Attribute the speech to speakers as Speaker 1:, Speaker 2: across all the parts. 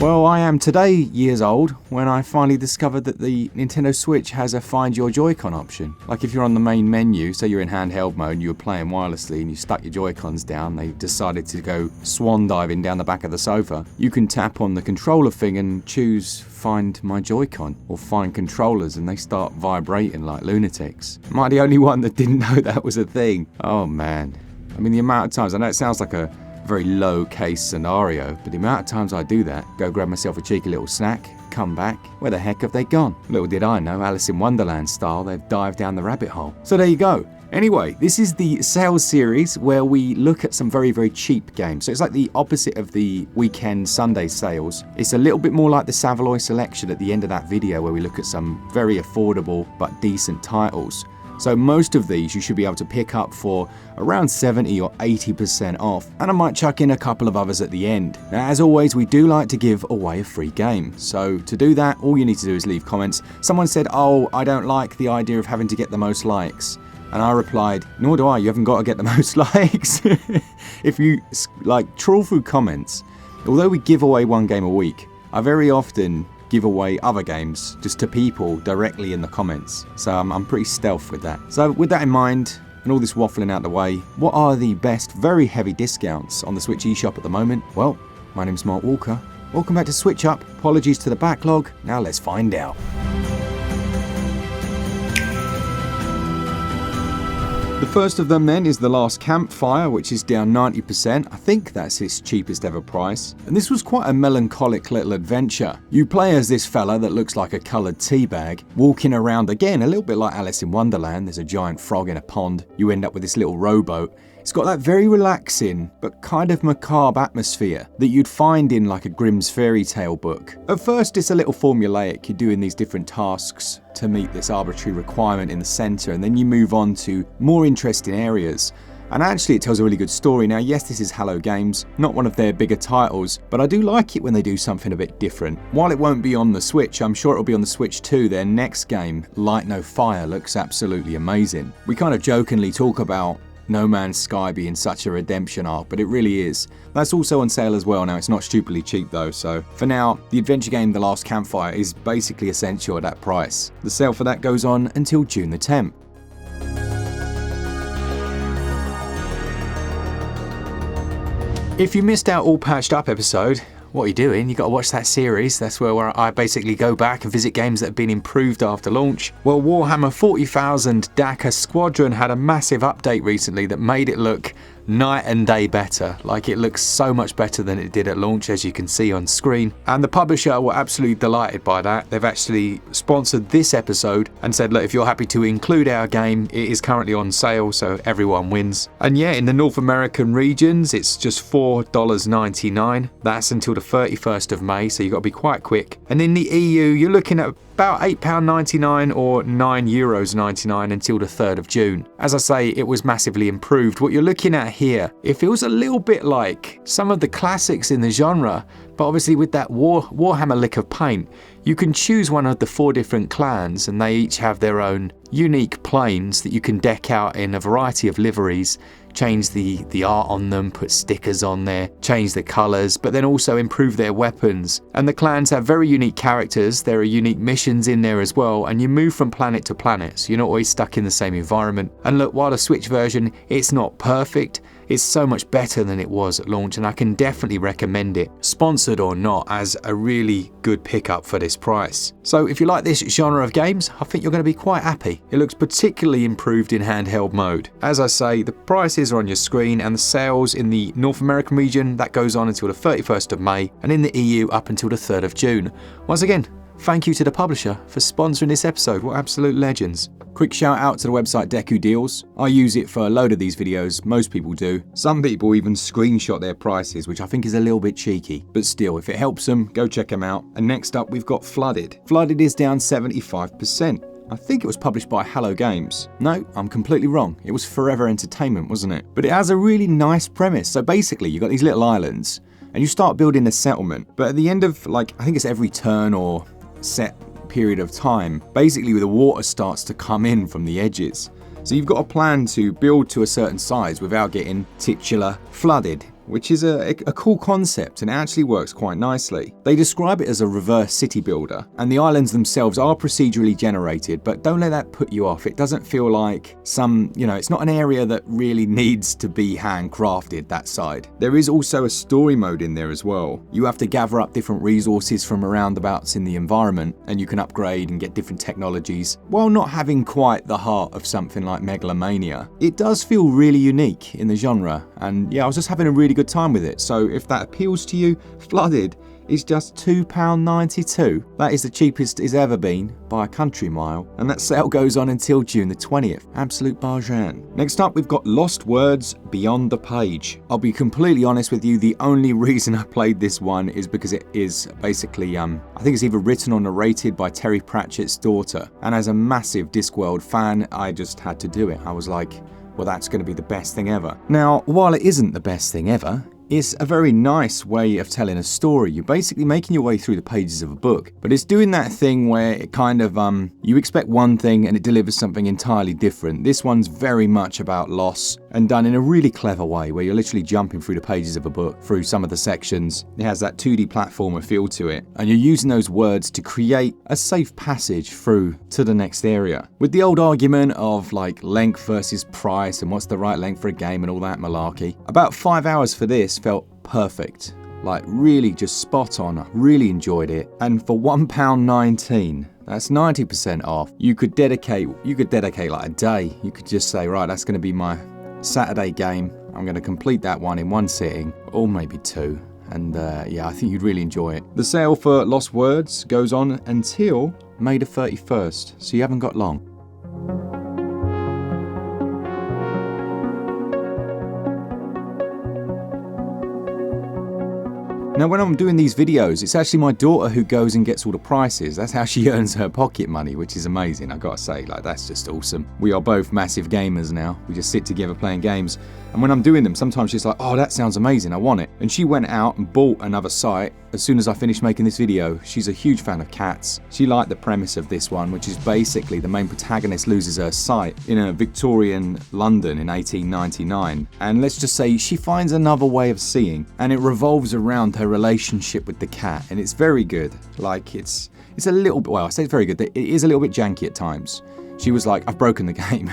Speaker 1: Well, I am today years old when I finally discovered that the Nintendo Switch has a Find Your Joy-Con option. Like if you're on the main menu, say you're in handheld mode and you were playing wirelessly and you stuck your Joy-Cons down, they decided to go swan diving down the back of the sofa, you can tap on the controller thing and choose Find My Joy-Con or Find Controllers, and they start vibrating like lunatics. Am I the only one that didn't know that was a thing? Oh man. I mean, the amount of times, I know it sounds like a very low case scenario, but the amount of times I do that, go grab myself a cheeky little snack, come back, where the heck have they gone? Little did I know, Alice in Wonderland style, they've dived down the rabbit hole. So there you go. Anyway, this is the sales series where we look at some very, very cheap games. So it's like the opposite of the weekend Sunday sales. It's a little bit more like the Savaloy selection at the end of that video where we look at some very affordable but decent titles. So most of these you should be able to pick up for around 70 or 80% off, and I might chuck in a couple of others at the end. Now, as always, we do like to give away a free game. So to do that, all you need to do is leave comments. Someone said, oh, I don't like the idea of having to get the most likes. And I replied, nor do I, you haven't got to get the most likes. If you trawl through comments, although we give away one game a week, I very often give away other games just to people directly in the comments. So I'm pretty stealth with that. So with that in mind, and all this waffling out the way, what are the best very heavy discounts on the Switch eShop at the moment? Well, my name's Mark Walker. Welcome back to SwitchUp. Apologies to the backlog. Now let's find out. The first of them then is The Last Campfire, which is down 90%. I think that's its cheapest ever price. And this was quite a melancholic little adventure. You play as this fella that looks like a coloured teabag, walking around again, a little bit like Alice in Wonderland. There's a giant frog in a pond. You end up with this little rowboat. It's got that very relaxing but kind of macabre atmosphere that you'd find in like a Grimm's fairy tale book. At first it's a little formulaic, you're doing these different tasks to meet this arbitrary requirement in the centre, and then you move on to more interesting areas. And actually it tells a really good story. Now yes, this is Hello Games, not one of their bigger titles, but I do like it when they do something a bit different. While it won't be on the Switch, I'm sure it'll be on the Switch too. Their next game, Light No Fire, looks absolutely amazing. We kind of jokingly talk about No Man's Sky being such a redemption arc, but it really is. That's also on sale as well now. It's not stupidly cheap though, so for now, the adventure game The Last Campfire is basically essential at that price. The sale for that goes on until June the 10th. If you missed out All Patched Up episode, what are you doing? You got to watch that series. That's where I basically go back and visit games that have been improved after launch. Well, Warhammer 40,000 Dakka Squadron had a massive update recently that made it look night and day better. Like, it looks so much better than it did at launch, as you can see on screen. And the publisher were absolutely delighted by that. They've actually sponsored this episode and said, look, if you're happy to include our game, it is currently on sale, so everyone wins. And yeah, in the North American regions, it's just $4.99. That's until the 31st of May, so you've got to be quite quick. And in the EU, you're looking at about £8.99 or €9.99 until the 3rd of June. As I say, it was massively improved. What you're looking at here, it feels a little bit like some of the classics in the genre, but obviously with that Warhammer lick of paint. You can choose one of the 4 different clans, and they each have their own unique planes that you can deck out in a variety of liveries, change the art on them, put stickers on there, change the colours, but then also improve their weapons. And the clans have very unique characters, there are unique missions in there as well, and you move from planet to planet, so you're not always stuck in the same environment. And look, while the Switch version, it's not perfect, it's so much better than it was at launch, and I can definitely recommend it, sponsored or not, as a really good pickup for this price. So if you like this genre of games, I think you're going to be quite happy. It looks particularly improved in handheld mode. As I say, the prices are on your screen, and the sales in the North American region, that goes on until the 31st of May, and in the EU up until the 3rd of June. Once again, thank you to the publisher for sponsoring this episode. What absolute legends. Quick shout out to the website Dekudeals. I use it for a load of these videos, most people do. Some people even screenshot their prices, which I think is a little bit cheeky. But still, if it helps them, go check them out. And next up, we've got Flooded. Flooded is down 75%. I think it was published by Hello Games. No, I'm completely wrong. It was Forever Entertainment, wasn't it? But it has a really nice premise. So basically, you've got these little islands, and you start building a settlement. But at the end of, I think it's every turn or set period of time, basically the water starts to come in from the edges. So you've got a plan to build to a certain size without getting titular flooded, which is a cool concept and it actually works quite nicely. They describe it as a reverse city builder, and the islands themselves are procedurally generated, but don't let that put you off. It doesn't feel like it's not an area that really needs to be handcrafted, that side. There is also a story mode in there as well. You have to gather up different resources from roundabouts in the environment, and you can upgrade and get different technologies, while not having quite the heart of something like Megalomania. It does feel really unique in the genre, and yeah, I was just having a really good time with it. So if that appeals to you, Flooded is just £2.92. That is the cheapest it's ever been by a country mile, and that sale goes on until June the 20th. Absolute bargain. Next up, we've got Lost Words Beyond the Page. I'll be completely honest with you, the only reason I played this one is because it is basically, I think it's either written or narrated by Terry Pratchett's daughter, and as a massive Discworld fan, I just had to do it. I was like, well, that's going to be the best thing ever. Now, while it isn't the best thing ever, it's a very nice way of telling a story. You're basically making your way through the pages of a book, but it's doing that thing where it kind of, you expect one thing and it delivers something entirely different. This one's very much about loss and done in a really clever way where you're literally jumping through the pages of a book, through some of the sections. It has that 2D platformer feel to it, and you're using those words to create a safe passage through to the next area. With the old argument of like length versus price and what's the right length for a game and all that malarkey, about 5 hours for this felt perfect. Like really just spot on. I really enjoyed it. And for £1.19, that's 90% off. You could dedicate like a day. You could just say, right, that's going to be my Saturday game. I'm going to complete that one in one sitting, or maybe two. And yeah, I think you'd really enjoy it. The sale for Lost Words goes on until May the 31st, so you haven't got long. Now, when I'm doing these videos, it's actually my daughter who goes and gets all the prices. That's how she earns her pocket money, which is amazing. I gotta say, like, that's just awesome. We are both massive gamers now. We just sit together playing games. And when I'm doing them, sometimes she's like, oh, that sounds amazing, I want it. And she went out and bought another site as soon as I finished making this video. She's a huge fan of cats. She liked the premise of this one, which is basically the main protagonist loses her sight in a Victorian London in 1899. And let's just say she finds another way of seeing, and it revolves around her relationship with the cat, and it's very good. Like, it's a little bit, well, I say it's very good. It is a little bit janky at times. She was like, I've broken the game.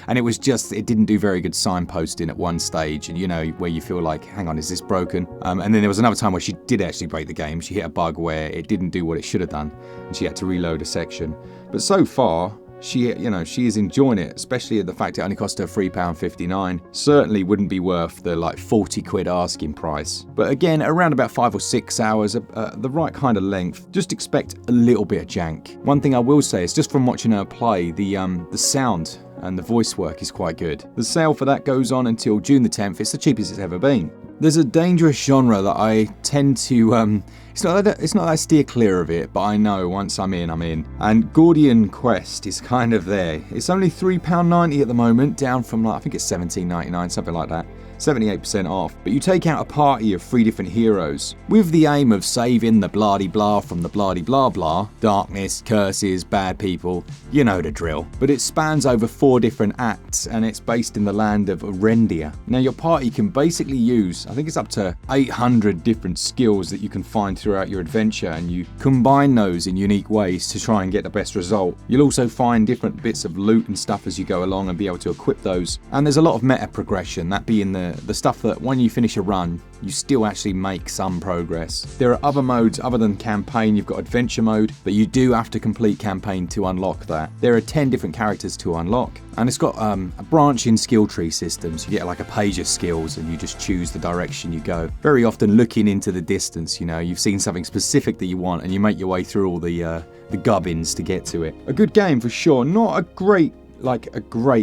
Speaker 1: And it didn't do very good signposting at one stage, and you know, where you feel like, hang on, is this broken? And then there was another time where she did actually break the game. She hit a bug where it didn't do what it should have done, and she had to reload a section. But so far, she is enjoying it, especially the fact it only cost her £3.59. Certainly wouldn't be worth the like 40 quid asking price. But again, around about 5 or 6 hours, the right kind of length. Just expect a little bit of jank. One thing I will say is just from watching her play, the sound and the voice work is quite good. The sale for that goes on until June the 10th. It's the cheapest it's ever been. There's a dangerous genre that I tend to, it's not that I steer clear of it, but I know once I'm in, I'm in. And Gordian Quest is kind of there. It's only £3.90 at the moment, down from like, I think it's £17.99, something like that. 78% off, but you take out a party of 3 different heroes with the aim of saving the blah-de-blah from the blah-de-blah-blah, darkness, curses, bad people, you know the drill. But it spans over 4 different acts, and it's based in the land of Arendia. Now your party can basically use, I think it's up to 800 different skills that you can find throughout your adventure, and you combine those in unique ways to try and get the best result. You'll also find different bits of loot and stuff as you go along and be able to equip those, and there's a lot of meta progression, that being the stuff that when you finish a run, you still actually make some progress. There are other modes other than campaign. You've got adventure mode, but you do have to complete campaign to unlock that. There are 10 different characters to unlock, and it's got a branching skill tree system. So you get like a page of skills, and you just choose the direction you go. Very often looking into the distance, you know, you've seen something specific that you want, and you make your way through all the gubbins to get to it. A good game for sure. Not a great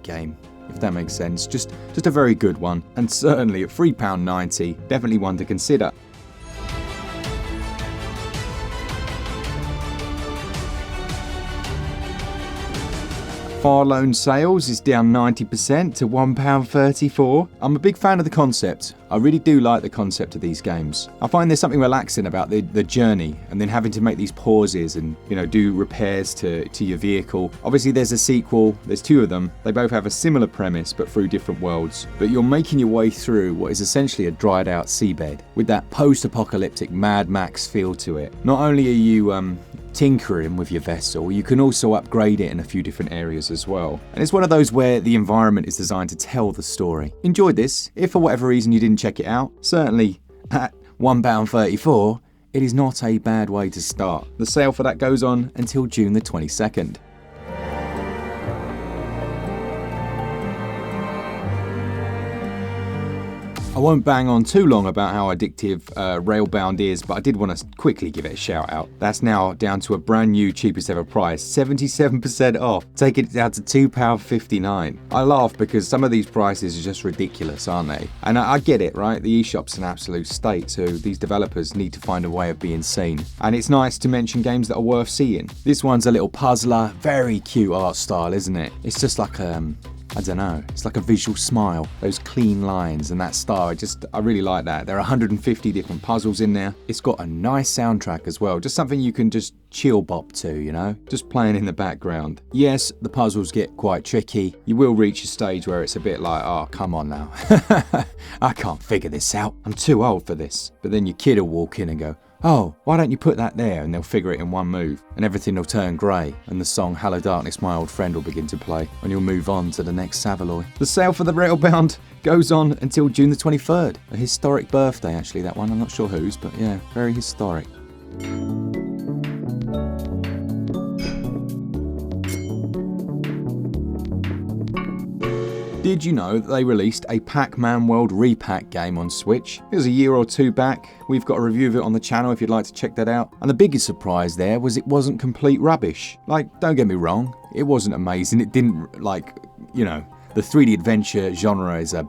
Speaker 1: game, if that makes sense. Just a very good one, and certainly at £3.90, definitely one to consider. Farlone sales is down 90% to £1.34. I'm a big fan of the concept. I really do like the concept of these games. I find there's something relaxing about the journey and then having to make these pauses and, you know, do repairs to your vehicle. Obviously there's a sequel, there's 2 of them. They both have a similar premise but through different worlds. But you're making your way through what is essentially a dried out seabed with that post-apocalyptic Mad Max feel to it. Not only are you tinkering with your vessel, you can also upgrade it in a few different areas as well. And it's one of those where the environment is designed to tell the story. Enjoyed this. If for whatever reason you didn't check it out, certainly at £1.34, it is not a bad way to start. The sale for that goes on until June the 22nd. I won't bang on too long about how addictive Railbound is, but I did want to quickly give it a shout out. That's now down to a brand new cheapest ever price, 77% off, taking it down to £2.59. I laugh because some of these prices are just ridiculous, aren't they? And I get it, right? The eShop's an absolute state, so these developers need to find a way of being seen. And it's nice to mention games that are worth seeing. This one's a little puzzler, very cute art style, isn't it? It's just like I don't know, it's like a visual smile, those clean lines and that style, I really like that. There are 150 different puzzles in there. It's got a nice soundtrack as well, just something you can just chill bop to, you know, just playing in the background. Yes, the puzzles get quite tricky. You will reach a stage where it's a bit like, oh, come on now. I can't figure this out. I'm too old for this. But then your kid will walk in and go, oh, why don't you put that there? And they'll figure it in one move. And everything will turn grey. And the song Hello Darkness, My Old Friend will begin to play. And you'll move on to the next Savaloy. The sale for the Railbound goes on until June the 23rd. A historic birthday, actually, that one. I'm not sure whose, but yeah, very historic. Did you know that they released a Pac-Man World Repack game on Switch? It was a year or 2 back. We've got a review of it on the channel if you'd like to check that out. And the biggest surprise there was it wasn't complete rubbish. Like, don't get me wrong, it wasn't amazing. It didn't, like, you know, the 3D adventure genre is a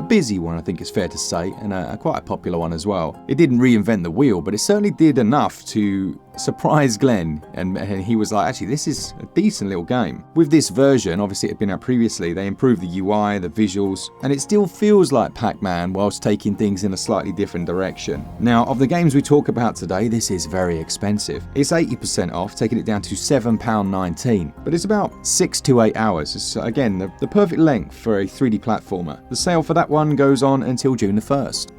Speaker 1: busy one, I think it's fair to say, and quite a popular one as well. It didn't reinvent the wheel, but it certainly did enough to surprise Glen, and he was like, actually, this is a decent little game. With this version, obviously it had been out previously, they improved the UI, the visuals, and it still feels like Pac-Man whilst taking things in a slightly different direction. Now, of the games we talk about today, this is very expensive. It's 80% off, taking it down to £7.19, but it's about 6 to 8 hours. It's, again, the perfect length for a 3D platformer. The sale for that one goes on until June the 1st.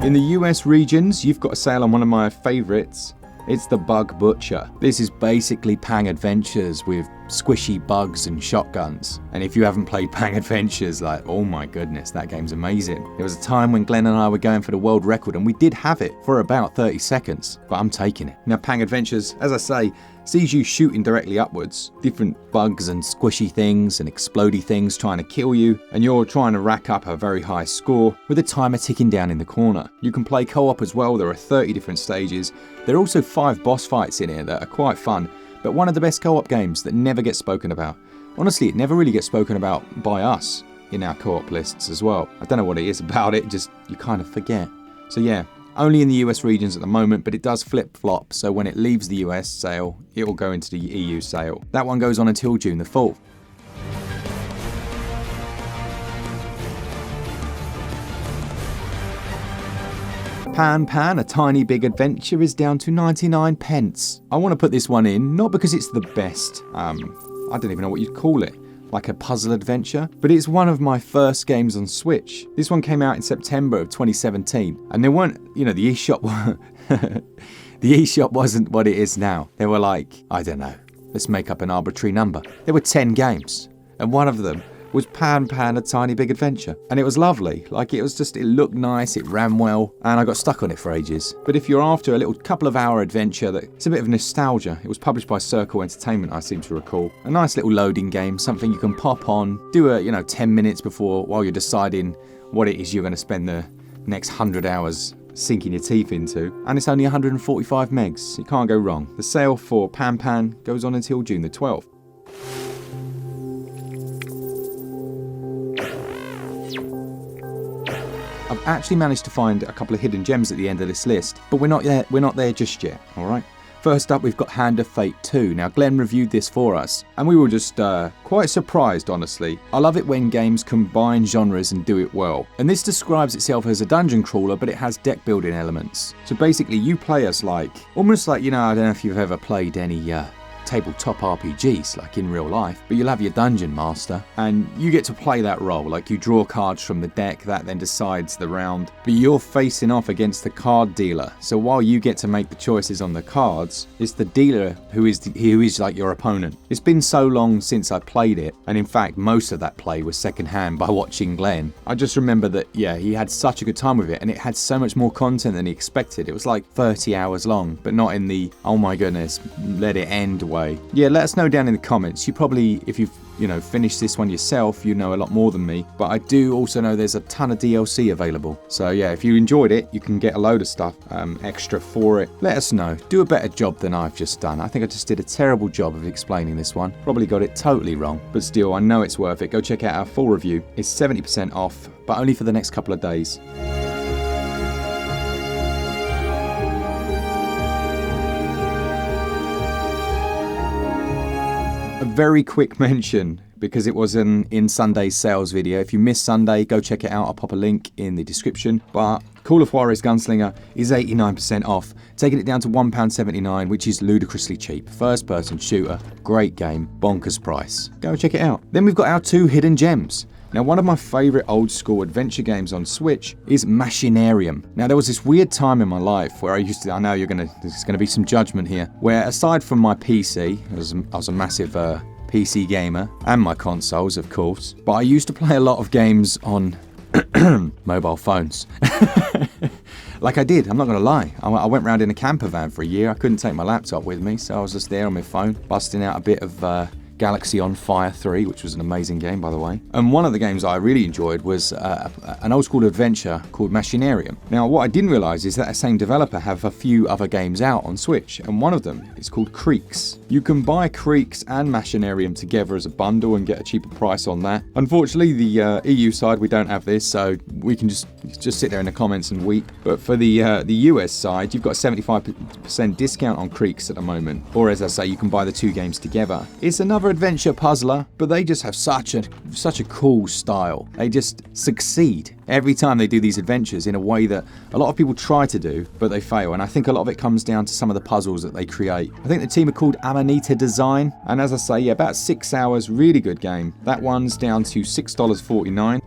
Speaker 1: In the US regions, you've got a sale on one of my favourites. It's the Bug Butcher. This is basically Pang Adventures with squishy bugs and shotguns. And if you haven't played Pang Adventures, like, oh my goodness, that game's amazing. There was a time when Glen and I were going for the world record and we did have it for about 30 seconds, but I'm taking it. Now, Pang Adventures, as I say, sees you shooting directly upwards, different bugs and squishy things and explodey things trying to kill you, and you're trying to rack up a very high score with a timer ticking down in the corner. You can play co-op as well. There are 30 different stages. There are also 5 boss fights in here that are quite fun, but one of the best co-op games that never gets spoken about. Honestly, it never really gets spoken about by us in our co-op lists as well. I don't know what it is about it, just you kind of forget. So yeah, only in the US regions at the moment, but it does flip-flop, so when it leaves the US sale, it will go into the EU sale. That one goes on until June the 4th. Pan, A Tiny Big Adventure is down to 99 pence. I want to put this one in, not because it's the best, I don't even know what you'd call it, like a puzzle adventure, but it's one of my first games on Switch. This one came out in September of 2017, and there weren't, you know, the eShop, the eShop wasn't what it is now. There were like, I don't know, let's make up an arbitrary number. There were 10 games, and one of them was Pan, A Tiny Big Adventure. And it was lovely. Like, it looked nice, it ran well, and I got stuck on it for ages. But if you're after a little couple of hour adventure, it's a bit of nostalgia. It was published by Circle Entertainment, I seem to recall. A nice little loading game, something you can pop on, do a, 10 minutes before, while you're deciding what it is you're going to spend the next 100 hours sinking your teeth into. And it's only 145 megs. You can't go wrong. The sale for Pan goes on until June the 12th. I've actually managed to find a couple of hidden gems at the end of this list, but we're not there just yet, alright? First up, we've got Hand of Fate 2. Now, Glen reviewed this for us, and we were just quite surprised, honestly. I love it when games combine genres and do it well. And this describes itself as a dungeon crawler, but it has deck building elements. So basically, you play as almost like, I don't know if you've ever played any tabletop RPGs like in real life, but you'll have your dungeon master and you get to play that role. Like you draw cards from the deck that then decides the round, but you're facing off against the card dealer. So while you get to make the choices on the cards, it's the dealer who is like your opponent. It's been so long since I played it, and in fact most of that play was secondhand by watching Glen. I just remember that he had such a good time with it, and it had so much more content than he expected. It was like 30 hours long, but not in the oh my goodness, let it end way. Yeah, let us know down in the comments. You probably, if you've finished this one yourself, you know a lot more than me, but I do also know there's a ton of DLC available. So yeah, if you enjoyed it, you can get a load of stuff extra for it. Let us know. Do a better job than I've just done. I think I just did a terrible job of explaining this one. Probably got it totally wrong, but still, I know it's worth it. Go check out our full review. It's 70% off, but only for the next couple of days. A very quick mention, because it was in Sunday's sales video. If you missed Sunday, go check it out. I'll pop a link in the description. But Call of Juarez Gunslinger is 89% off, taking it down to £1.79, which is ludicrously cheap. First person shooter, great game, bonkers price. Go check it out. Then we've got our 2 hidden gems. Now, one of my favourite old school adventure games on Switch is Machinarium. Now, there was this weird time in my life where I know there's gonna be some judgment here, where aside from my PC, I was a massive PC gamer, and my consoles, of course, but I used to play a lot of games on mobile phones. Like I did, I'm not gonna lie. I went around in a camper van for a year. I couldn't take my laptop with me, so I was just there on my phone, busting out a bit of Galaxy on Fire 3, which was an amazing game, by the way. And one of the games I really enjoyed was an old school adventure called Machinarium. Now, what I didn't realise is that the same developer have a few other games out on Switch, and one of them is called Creeks. You can buy Creeks and Machinarium together as a bundle and get a cheaper price on that. Unfortunately, the EU side, we don't have this, so we can just sit there in the comments and weep. But for the US side, you've got a 75% discount on Creeks at the moment. Or as I say, you can buy the 2 games together. It's another adventure puzzler, but they just have such a cool style. They just succeed every time they do these adventures in a way that a lot of people try to do, but they fail. And I think a lot of it comes down to some of the puzzles that they create. I think the team are called Amanita Design, and as I say, yeah, about 6 hours, really good game. That one's down to $6.49.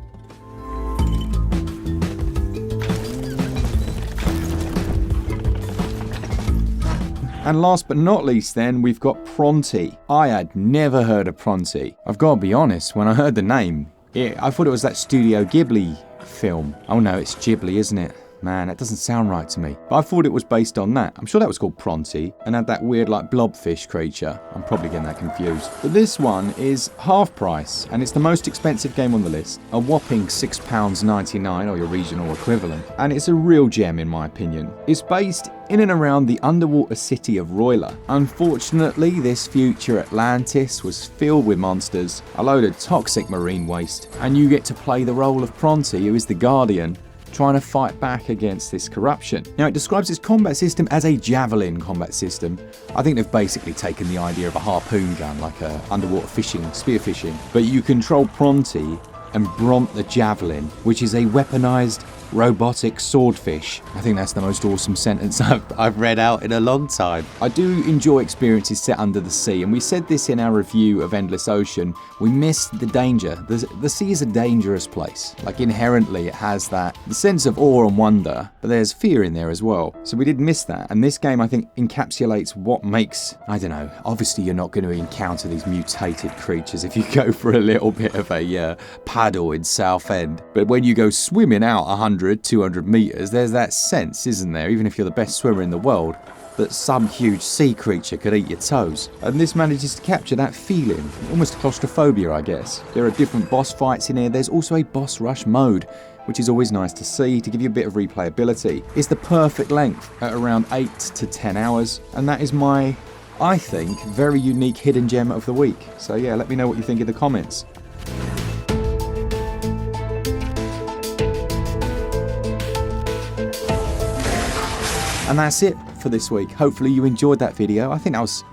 Speaker 1: And last but not least then, we've got Pronti. I had never heard of Pronti. I've got to be honest, when I heard the name, I thought it was that Studio Ghibli film. Oh no, it's Ghibli, isn't it? Man, that doesn't sound right to me. But I thought it was based on that. I'm sure that was called Pronti and had that weird like blobfish creature. I'm probably getting that confused. But this one is half price, and it's the most expensive game on the list. A whopping £6.99, or your regional equivalent. And it's a real gem in my opinion. It's based in and around the underwater city of Roila. Unfortunately, this future Atlantis was filled with monsters, a load of toxic marine waste, and you get to play the role of Pronti, who is the guardian, trying to fight back against this corruption. Now, it describes its combat system as a javelin combat system. I think they've basically taken the idea of a harpoon gun, like a underwater fishing, spearfishing. But you control Pronti and Bront the javelin, which is a weaponized robotic swordfish. I think that's the most awesome sentence I've read out in a long time. I do enjoy experiences set under the sea, and we said this in our review of Endless Ocean. We miss the danger. The sea is a dangerous place. Like inherently it has the sense of awe and wonder, but there's fear in there as well. So we did miss that, and this game I think encapsulates what makes, I don't know, obviously you're not going to encounter these mutated creatures if you go for a little bit of a paddle in Southend, but when you go swimming out 200 meters, there's that sense, isn't there, even if you're the best swimmer in the world, that some huge sea creature could eat your toes. And this manages to capture that feeling, almost claustrophobia, I guess. There are different boss fights in here. There's also a boss rush mode, which is always nice to see to give you a bit of replayability. It's the perfect length at around 8 to 10 hours, and that is my, I think, very unique hidden gem of the week. So yeah, let me know what you think in the comments. And that's it for this week. Hopefully you enjoyed that video. I think that was,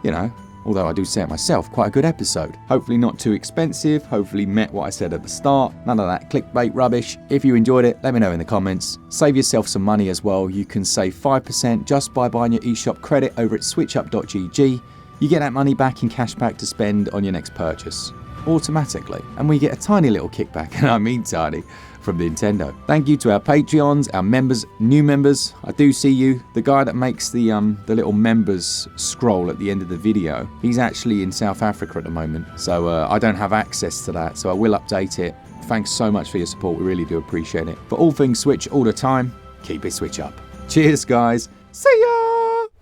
Speaker 1: although I do say it myself, quite a good episode. Hopefully not too expensive, hopefully met what I said at the start. None of that clickbait rubbish. If you enjoyed it, let me know in the comments. Save yourself some money as well. You can save 5% just by buying your eShop credit over at switchup.gg. You get that money back in cashback to spend on your next purchase, automatically. And we get a tiny little kickback, and I mean tiny, from Nintendo. Thank you to our Patreons, our members, new members. I do see you. The guy that makes the little members scroll at the end of the video, he's actually in South Africa at the moment, so I don't have access to that, so I will update it. Thanks so much for your support. We really do appreciate it. For all things Switch all the time, keep it Switch up. Cheers, guys. See ya!